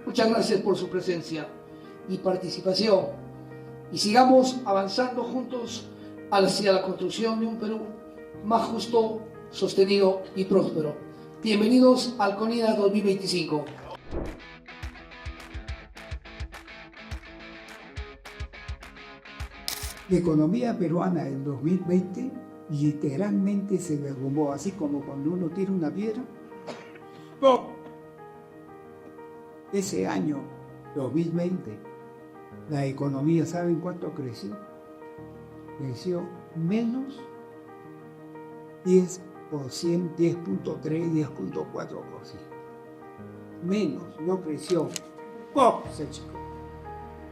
Muchas gracias por su presencia y participación. Y sigamos avanzando juntos hacia la construcción de un Perú más justo, sostenido y próspero. Bienvenidos al CONIDA 2025. La economía peruana en 2020 literalmente se derrumbó, así como cuando uno tira una piedra. ¡Pum! Ese año, 2020, la economía, ¿saben cuánto creció? Creció menos 10%, 10.3, 10.4%. Menos, no creció. ¡Pum! Se achicó.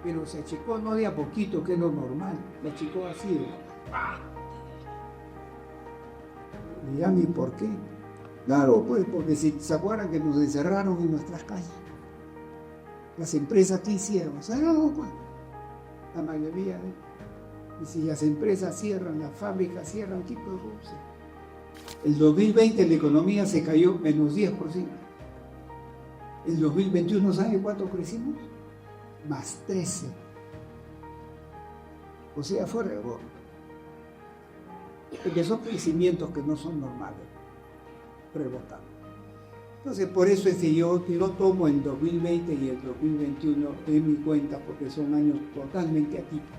Pero se achicó no de a poquito, que es lo normal. Se achicó así. Y ya ni por qué. Claro, pues porque si se acuerdan que nos encerraron en nuestras calles. Las empresas, ¿qué hicieron? Cerraron, pues. La mayoría. Y si las empresas cierran, las fábricas cierran, ¿qué produce? El 2020 la economía se cayó menos 10%. El 2021, ¿sabe cuánto crecimos? Más 13. O sea, fue reborde. Porque son crecimientos que no son normales. Rebotando. Entonces, por eso es que yo tomo el 2020 y el 2021 en mi cuenta, porque son años totalmente atípicos.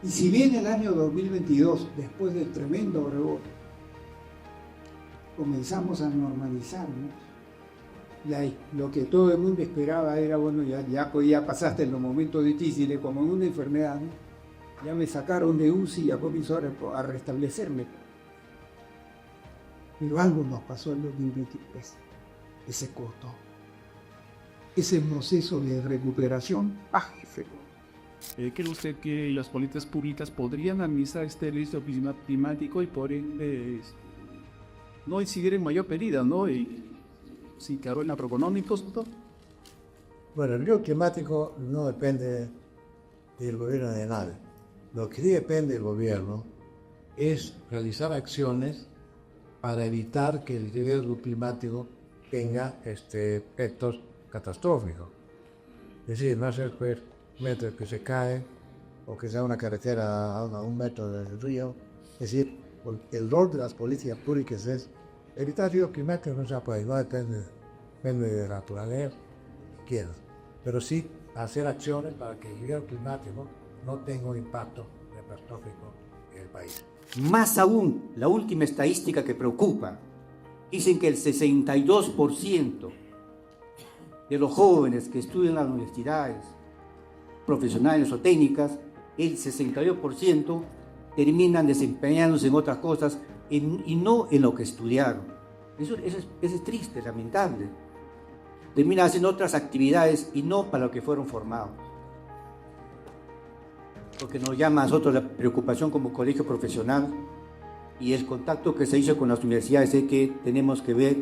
Y si bien el año 2022, después del tremendo rebote, comenzamos a normalizarnos, lo que todo el mundo esperaba era, bueno, ya pasaste los momentos difíciles, como en una enfermedad, ¿no? Ya me sacaron de UCI y ya comenzó a restablecerme. Pero algo nos pasó en 2023, que se cortó. Ese proceso de recuperación, ¿Cree usted que las políticas públicas podrían administrar este riesgo climático y por ende no incidir en mayor medida, ¿no? Y sí, claro, en macroeconómicos, ¿no? Bueno, el riesgo climático no depende del gobierno de nadie. Lo que sí depende del gobierno es realizar acciones para evitar que el riesgo climático tenga efectos catastróficos. Es decir, no hacer metros que se caen o que sea una carretera a 1 metro del río. Es decir, el rol de las políticas públicas es evitar el riesgo climático, no se puede, no depende de la naturaleza, pero sí hacer acciones para que el riesgo climático no tenga un impacto catastrófico en el país. Más aún, la última estadística que preocupa, dicen que el 62% de los jóvenes que estudian en las universidades, profesionales o técnicas, el 62% terminan desempeñándose en otras cosas y no en lo que estudiaron. Eso es triste, lamentable. Terminan haciendo otras actividades y no para lo que fueron formados. Lo que nos llama a nosotros la preocupación como colegio profesional y el contacto que se hizo con las universidades es que tenemos que ver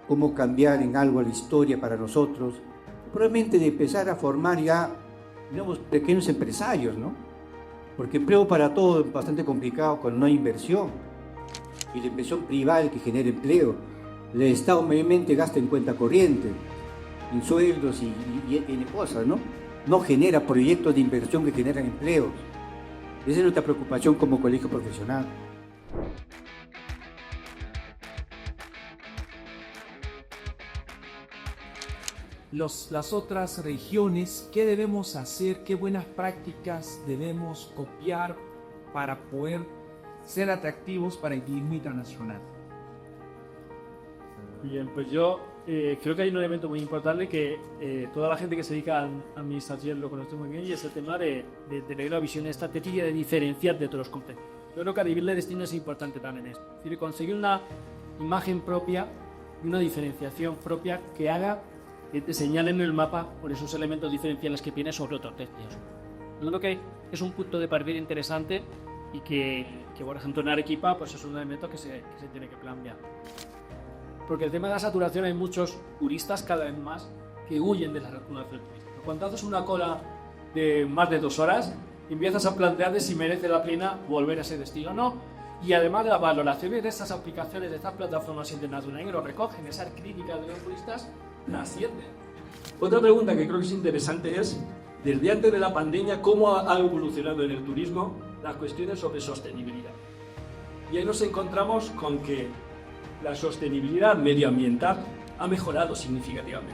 cómo cambiar en algo la historia para nosotros, probablemente de empezar a formar ya, digamos, pequeños empresarios, ¿no? Porque empleo para todo es bastante complicado cuando no hay inversión. Y la inversión privada es el que genera empleo. El Estado mayormente gasta en cuenta corriente, en sueldos y en cosas, ¿no? No genera proyectos de inversión que generan empleos. Esa es nuestra preocupación como colegio profesional. Las otras regiones, ¿qué debemos hacer? ¿Qué buenas prácticas debemos copiar para poder ser atractivos para el turismo internacional? Bien, pues yo creo que hay un elemento muy importante que toda la gente que se dedica a administración lo conoce muy bien, y es el tema de tener una visión estratégica de diferenciar de otros contextos. Yo creo que a nivel de destino es importante también esto, es decir, conseguir una imagen propia y una diferenciación propia que haga que te señalen en el mapa por esos elementos diferenciales que tienes sobre otros destinos. Yo creo que es un punto de partida interesante y que por ejemplo en Arequipa pues es un elemento que se tiene que plantear. Porque el tema de la saturación, hay muchos turistas cada vez más que huyen de la saturación turística. Cuando haces una cola de más de 2 horas, empiezas a plantearte si merece la pena volver a ese destino o no. Y además de las valoraciones de estas aplicaciones, de estas plataformas internacionales que lo recogen, esas críticas de los turistas, las ascienden. Otra pregunta que creo que es interesante es, desde antes de la pandemia, ¿cómo ha evolucionado en el turismo las cuestiones sobre sostenibilidad? Y ahí nos encontramos con que la sostenibilidad medioambiental ha mejorado significativamente.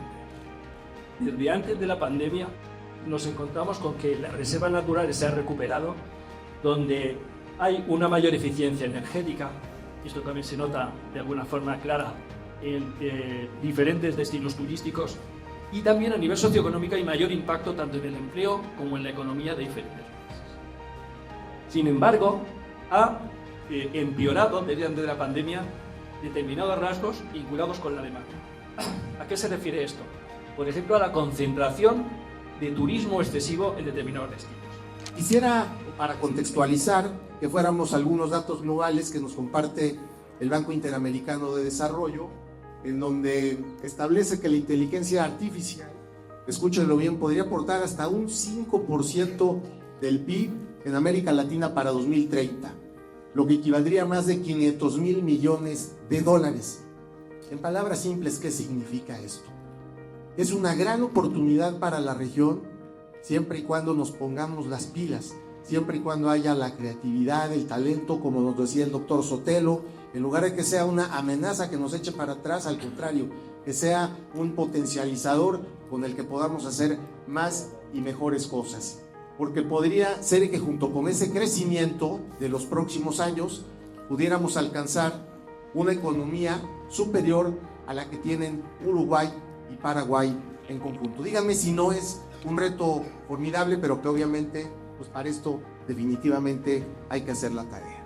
Desde antes de la pandemia nos encontramos con que las reservas naturales se han recuperado, donde hay una mayor eficiencia energética, y esto también se nota de alguna forma clara en diferentes destinos turísticos, y también a nivel socioeconómico hay mayor impacto tanto en el empleo como en la economía de diferentes países. Sin embargo, ha empeorado desde antes de la pandemia determinados rasgos vinculados con la demanda. ¿A qué se refiere esto? Por ejemplo, a la concentración de turismo excesivo en determinados destinos. Quisiera, para contextualizar, que fuéramos algunos datos globales que nos comparte el Banco Interamericano de Desarrollo, en donde establece que la inteligencia artificial, escúchenlo bien, podría aportar hasta un 5% del PIB en América Latina para 2030, lo que equivaldría a más de 500,000 millones de dólares. En palabras simples, ¿qué significa esto? Es una gran oportunidad para la región, siempre y cuando nos pongamos las pilas, siempre y cuando haya la creatividad, el talento, como nos decía el doctor Sotelo, en lugar de que sea una amenaza que nos eche para atrás, al contrario, que sea un potencializador con el que podamos hacer más y mejores cosas. Porque podría ser que junto con ese crecimiento de los próximos años pudiéramos alcanzar una economía superior a la que tienen Uruguay y Paraguay en conjunto. Díganme si no es un reto formidable, pero que obviamente, pues para esto definitivamente hay que hacer la tarea.